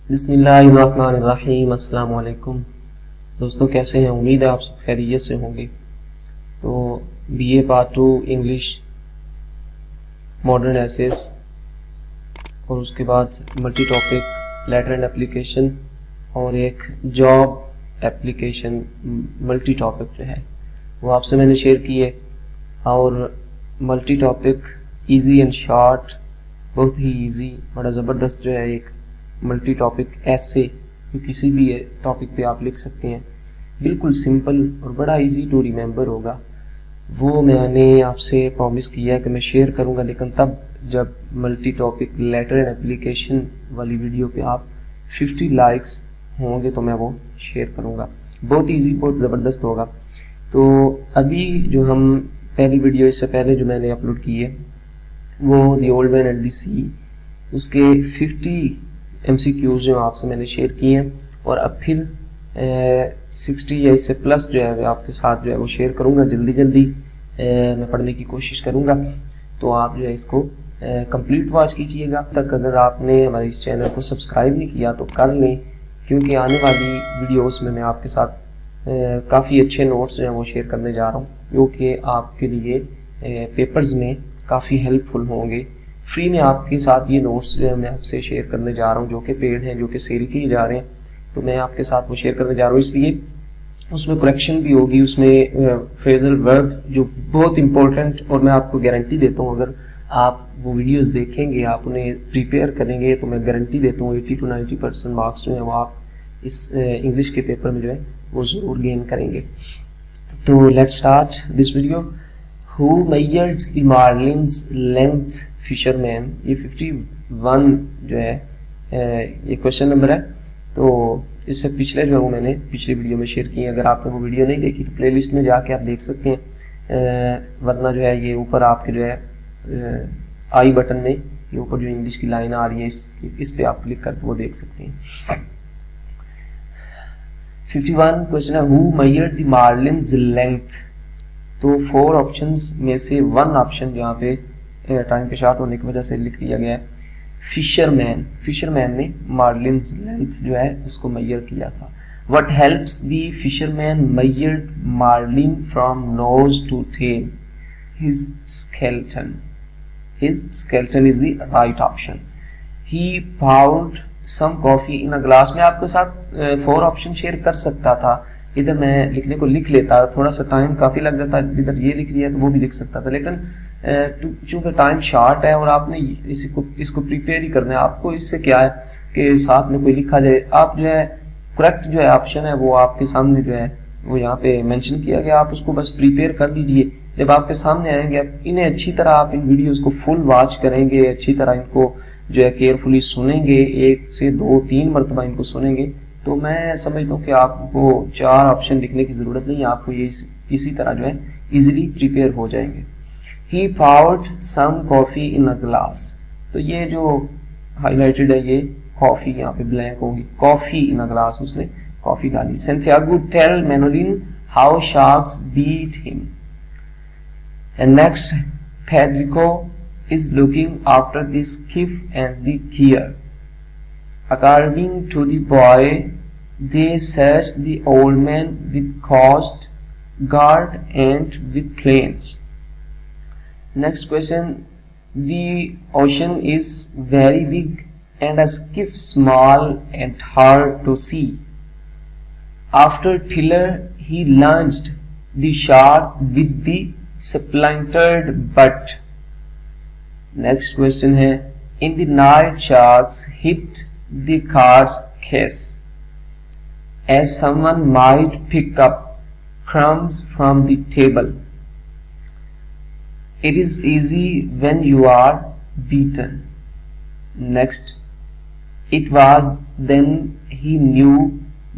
बिस्मिल्लाहिर्रहमानिर्रहीम। अस्सलाम वालेकुम दोस्तों, कैसे हैं? उम्मीद है आप सब खैरियत से होंगे। तो BA part 2 English modern essays और उसके बाद multi topic letter and application और एक जॉब एप्लीकेशन मल्टी टॉपिक जो है वो आपसे मैंने शेयर किए। और multi topic easy and short, बहुत ही इजी, बड़ा ज़बरदस्त जो है एक मल्टी टॉपिक ऐसे किसी भी टॉपिक पे आप लिख सकते हैं। बिल्कुल सिंपल और बड़ा इजी टू रिमेंबर होगा। वो मैंने आपसे प्रॉमिस किया कि मैं शेयर करूंगा, लेकिन तब जब multi topic letter and application वाली वीडियो पे आप 50 लाइक्स होंगे तो मैं वो शेयर करूंगा। बहुत इजी, बहुत ज़बरदस्त होगा। तो अभी जो हम पहली वीडियो इससे पहले जो मैंने अपलोड की है वो the old man and the sea, उसके 50 MCQs जो आपसे मैंने शेयर किए हैं और अब फिर 60 या इससे प्लस जो है आपके साथ जो है वो शेयर करूंगा। जल्दी मैं पढ़ने की कोशिश करूंगा, तो आप जो है इसको कंप्लीट वॉच कीजिएगा। तक अगर आपने हमारे इस चैनल को सब्सक्राइब नहीं किया तो कर लें, क्योंकि आने वाली वीडियोस में मैं आपके साथ काफ़ी अच्छे नोट्स जो हैं वो शेयर करने जा रहा हूँ, जो कि आपके लिए पेपर्स में काफ़ी हेल्पफुल होंगे। फ्री में आपके साथ ये नोट्स जो है मैं आपसे शेयर करने जा रहा हूँ, जो कि पेड हैं, जो कि सेल किए जा रहे हैं, तो मैं आपके साथ वो शेयर करने जा रहा हूँ। इसलिए उसमें करेक्शन भी होगी, उसमें फ्रेजल वर्ब जो बहुत इंपॉर्टेंट, और मैं आपको गारंटी देता हूँ अगर आप वो वीडियोस देखेंगे, आप उन्हें प्रिपेयर करेंगे, तो मैं गारंटी देता हूँ 80 to 90% मार्क्स जो है वो आप इस इंग्लिश के पेपर में जो है वो ज़रूर गेन करेंगे। तो let's start this video. Who measured the marlin's length? Fisherman. ये 51 जो है ये क्वेश्चन नंबर है। तो इससे पिछले जो है वो मैंने पिछली वीडियो में शेयर किए। अगर आपने वो वीडियो नहीं देखी तो प्लेलिस्ट में जाके आप देख सकते हैं, वरना जो है ये ऊपर आपके जो है आई बटन में ये ऊपर जो इंग्लिश की लाइन आ रही है इस पे आप क्लिक करके वो देख सकते हैं। 51 क्वेश्चन है, who measured the marlins length? तो 4 ऑप्शंस में से 1 ऑप्शन यहाँ पे टाइम पे शॉर्ट होने की वजह से लिख दिया गया है फिशरमैन। फिशरमैन ने मार्लिन्स लेंथ जो है उसको मेजर किया था। What helps the fisherman measured marlin from nose to tail? His skeleton. His skeleton is the right option. He poured some coffee in a glass. में आपके साथ 4 ऑप्शन शेयर कर सकता था, इधर मैं लिखने को लिख लेता, थोड़ा सा टाइम काफी लग जाता, इधर ये लिख लिया तो वो भी लिख सकता था, लेकिन चूंकि टाइम शॉर्ट है और आपने इसको प्रिपेयर ही करना है, आपको इससे क्या है कि साथ में कोई लिखा जाए। आप जो है करेक्ट जो है ऑप्शन है वो आपके सामने जो है वो यहाँ पे मेंशन किया गया, आप उसको बस प्रिपेयर कर लीजिए। जब आपके सामने आएंगे इन्हें अच्छी तरह आप इन वीडियोस को फुल वॉच करेंगे, अच्छी तरह इनको जो है केयरफुली सुनेंगे, 1 से 2-3 मरतबा इनको सुनेंगे, तो मैं समझता हूँ कि आपको 4 ऑप्शन लिखने की जरूरत नहीं है, आपको ये इसी तरह जो है इजीली प्रिपेयर हो जाएंगे। He poured some coffee in a glass। तो ये जो हाईलाइटेड है ये कॉफी यहाँ पे ब्लैंक होगी, कॉफी इन अ ग्लास, उसने कॉफी डाली। Santiago tell Manolin how sharks beat him। And next, Pedrico is looking after the skiff and the gear। According to the boy, they searched the old man with coast guard and with planes। Next question, the ocean is very big and a skiff small and hard to see। After Tiller he launched the shark with the splintered butt। Next question है, in the night sharks hit the car's case as someone might pick up crumbs from the table। It is easy when you are beaten। Next, it was then he knew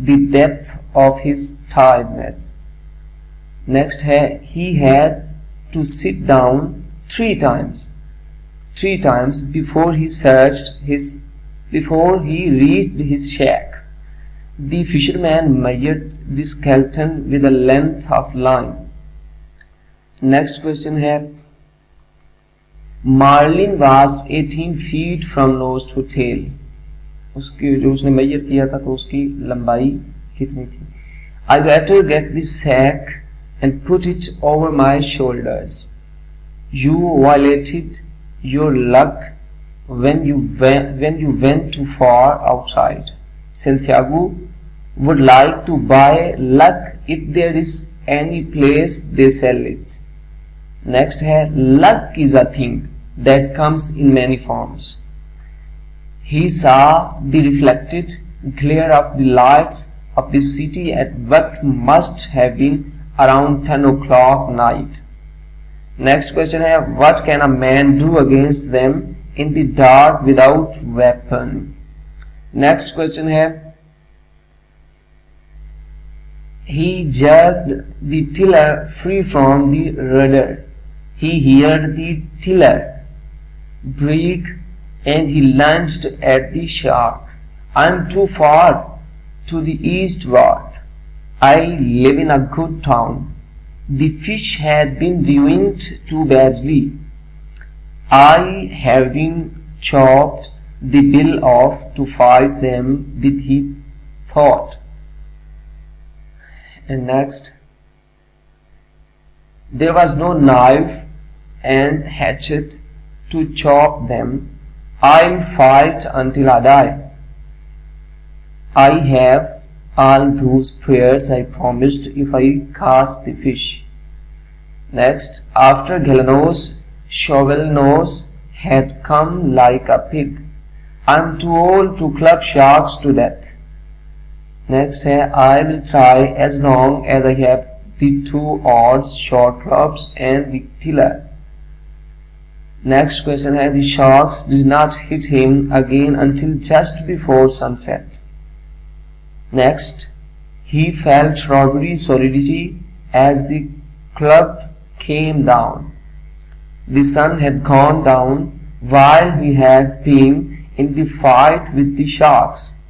the depth of his tiredness। Next है, he had to sit down 3 times before he reached his shack। The fisherman measured the skeleton with a length of line। Next question है, Marlin was 18 feet from nose to tail। उसकी जो उसने major किया था तो उसकी लंबाई कितनी थी। I better get the sack and put it over my shoulders. You violated your luck when you went too far outside. Santiago would like to buy luck if there is any place they sell it. Next है luck is a thing that comes in many forms. He saw the reflected glare of the lights of the city at what must have been around 10 o'clock night. Next question है what can a man do against them in the dark without weapon. Next question है he jerked the tiller free from the rudder. He heard the tiller break and he lunged at the shark. I'm too far to the eastward. I live in a good town. The fish had been ruined too badly. I have been chopped the bill off to fight them with, he thought. And next, there was no knife and hatchet to chop them. I'll fight until I die. I have all those prayers I promised if I caught the fish. Next, after Galanos, Shovelnose had come like a pig. I'm too old to club sharks to death. Next है I will try as long as I have the 2 oars, short clubs and the tiller. Next question है the sharks did not hit him again until just before sunset. Next, he felt robbery solidity as the club came down. The sun had gone down while he had been in the fight with the sharks.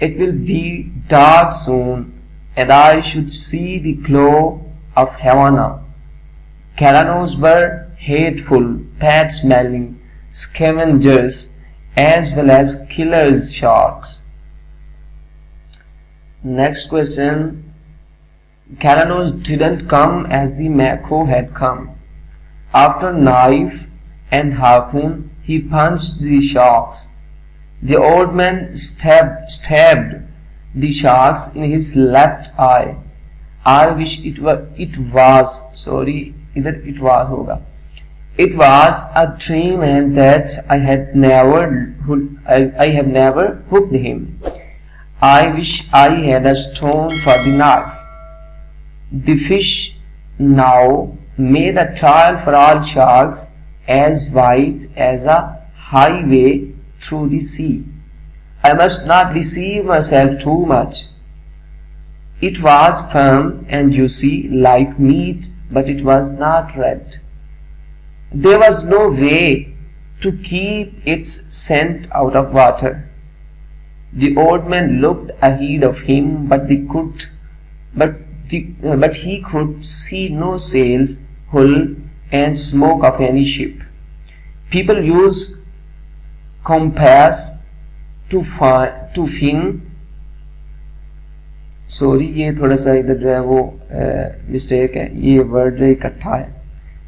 It will be dark soon, and I should see the glow of Havana. Galanos were hateful, bad-smelling scavengers as well as killers sharks. Next question. Galanos didn't come as the Mako had come. After knife and harpoon, he punched the sharks. The old man stabbed the sharks in his left eye. I wish it was a dream and that I have never hooked him. I wish I had a stone for the knife. The fish now made a trial for all sharks as wide as a highway through the sea. I must not deceive myself too much. It was firm and juicy like meat, but it was not red. There was no way to keep its scent out of water. The old man looked ahead of him, but he could see no sails, hull, and smoke of any ship. People use compass to fin. Sorry ये थोड़ा सा इधर जो है वो mistake है, ये word जो इकट्ठा है.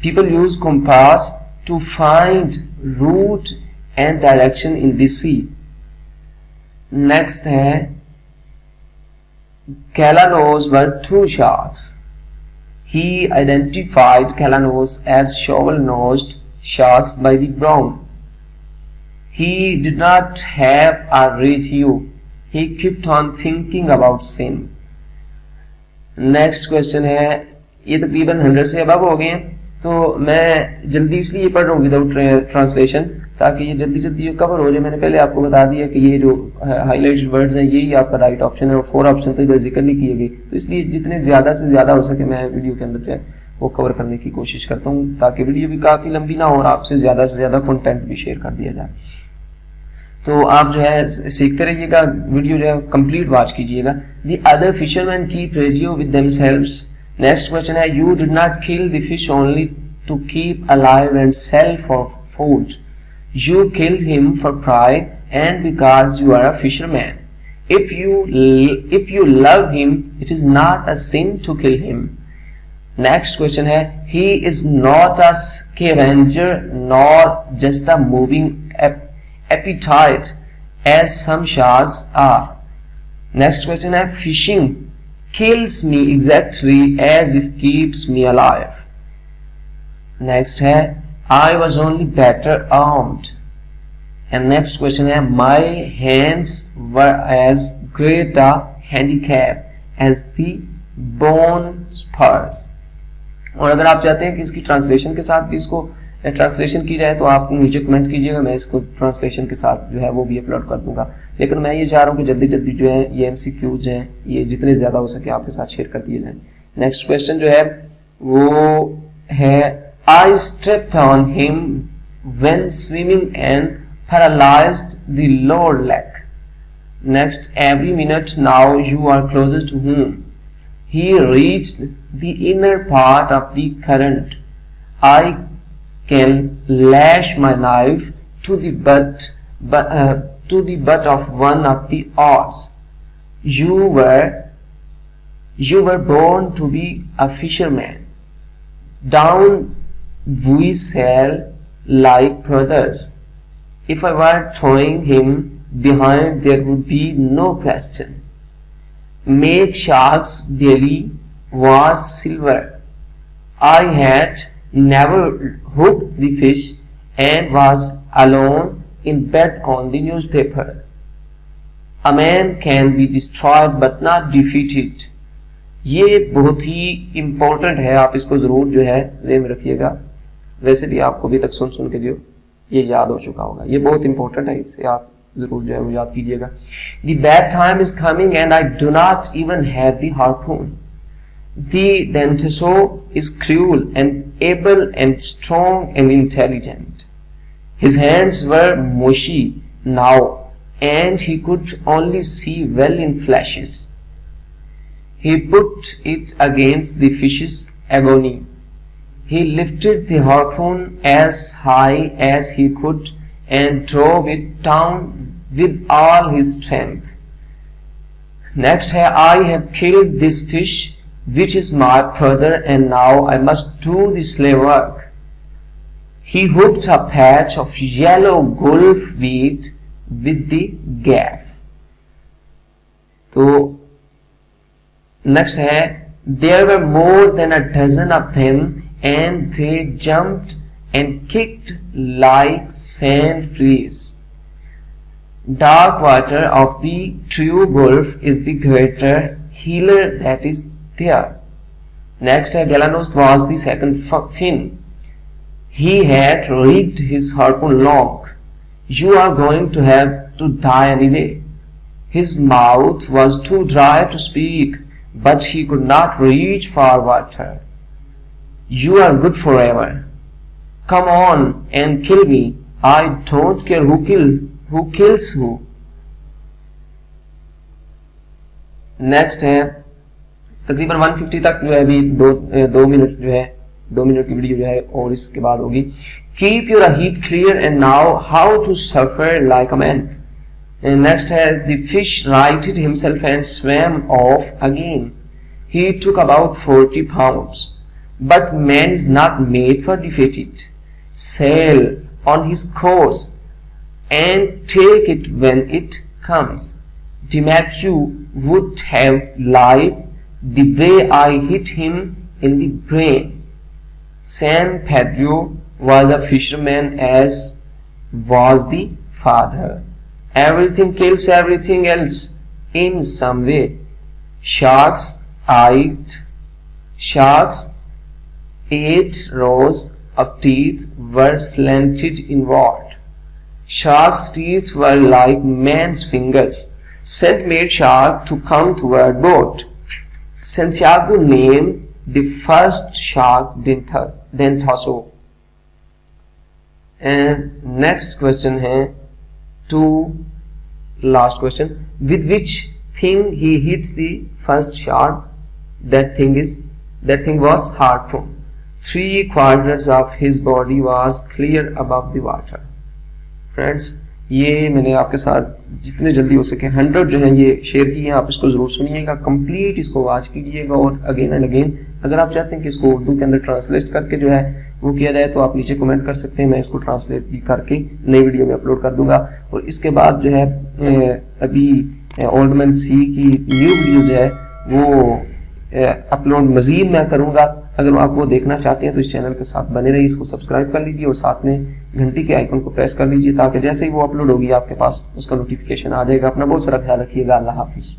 People use compass to find route and direction in the sea. Next है Galanos were 2 sharks. He identified Galanos as shovel-nosed sharks by the brown. He did not have a radio. He kept on thinking about sin. Next question है, ये तकरीबन 100 से above हो गए हैं, तो मैं जल्दी इसलिए पढ़ रहा हूँ विदाउट ट्रांसलेशन ताकि ये जल्दी जल्दी कवर हो जाए. मैंने पहले आपको बता दिया कि ये जो हाईलाइटेड वर्ड्स हैं यही आपका राइट ऑप्शन है और 4 ऑप्शन तो इधर जिक्र नहीं किए गए, तो इसलिए जितने ज़्यादा से ज़्यादा हो सके मैं वीडियो के अंदर जो है वो कवर करने की कोशिश करता हूँ ताकि वीडियो भी काफ़ी लंबी ना हो और आपसे ज़्यादा कंटेंट भी शेयर कर दिया जाए. तो आप जो है सीखते रहिएगा, वीडियो जो है कंप्लीट वॉच कीजिएगा. The other fisherman keep radio with themselves. Next question है, you did not kill the fish only to keep alive and sell for food. You killed him for pride and because you are a fisherman. If you love him, it is not a sin to kill him. Next question है, he is not a scavenger nor just a moving appetite as some sharks are. Next question है, fishing kills me exactly as it keeps me alive. Next है, I was only better armed. And next question है, my hands were as great a handicap as the bone spurs. और अगर आप चाहते हैं कि इसकी ट्रांसलेशन के साथ भी इसको ट्रांसलेशन की जाए तो आप नीचे कमेंट कीजिएगा, मैं इसको ट्रांसलेशन के साथ जो है वो भी अपलोड कर दूंगा। लेकिन मैं ये चाह रहा हूँ कि जल्दी जल्दी जो है ये MCQs हैं ये जितने ज्यादा हो सके आपके साथ शेयर कर दिए जाए। नेक्स्ट क्वेश्चन जो है वो है, I stepped on him when swimming and paralyzed the lower leg. Next, every minute now you are closer to him. He reached the inner part of the current. I can lash my knife to the butt of one of the oars. You were born to be a fisherman. Down we sail like brothers. If I were throwing him behind, there would be no question. Make shark's belly was silver. I had never hooked the fish and was alone in bed on the newspaper. A man can be destroyed but not defeated. ये बहुत ही important है, आप इसको जरूर जो है ध्यान में रखिएगा। वैसे भी आपको अभी तक सुन के जो ये याद हो चुका होगा, ये बहुत इंपॉर्टेंट है, इसे आप जरूर जो है वो याद कीजिएगा। The bad time is coming and I do not even have the harpoon. The Denteso is cruel and able and strong and intelligent. His hands were mushy now and he could only see well in flashes. He put it against the fish's agony. He lifted the harpoon as high as he could and drove it down with all his strength. Next, I have killed this fish, which is my brother, and now I must do the slave work. He hooked a patch of yellow gulf weed with the gaff. तो next है, there were more than a dozen of them, and they jumped and kicked like sand fleas. Dark water of the true gulf is the greater healer that is there. Next, Galanos was the second fin. He had rigged his harpoon long. You are going to have to die anyway. His mouth was too dry to speak, but he could not reach for water. You are good forever. Come on and kill me. I don't care who kills who. Next है तकरीबन 150 तक जो है अभी दो minute जो है 2 minute की वीडियो जो है और इसके बाद होगी। Keep your heat clear and now how to suffer like a man. And next है the fish righted himself and swam off again. He took about 40 pounds. But man is not made for defeat. Sail on his course and take it when it comes. Demetriu would have lied the way I hit him in the brain. San Pedro was a fisherman as was the father. Everything kills everything else in some way. Sharks ate rows of teeth were slanted inward. Shark's teeth were like man's fingers. Sent made shark to come toward boat. Santiago named the first shark Dentaso. And next question है to last question. With which thing he hits the first shark? That thing was harpoon. 3/4 of his body was clear above the water. Friends ये मैंने आपके साथ जितने जल्दी हो सके 100 जो है ये शेयर किए हैं, आप इसको जरूर सुनिएगा, कंप्लीट इसको वॉच कीजिएगा और अगेन एंड अगेन अगर आप चाहते हैं कि इसको उर्दू के अंदर ट्रांसलेट करके जो है वो किया जाए तो आप नीचे कमेंट कर सकते हैं, मैं इसको ट्रांसलेट भी करके नई वीडियो में अपलोड कर दूंगा। और इसके बाद जो है अभी ओल्ड मैन सी की न्यू वीडियो जो है वो अपलोड मजीद मैं करूंगा। अगर आप वो देखना चाहते हैं तो इस चैनल के साथ बने रहिए, इसको सब्सक्राइब कर लीजिए और साथ में घंटी के आइकन को प्रेस कर लीजिए ताकि जैसे ही वो अपलोड होगी आपके पास उसका नोटिफिकेशन आ जाएगा। अपना बहुत सारा ख्याल रखिएगा। अल्लाह हाफिज।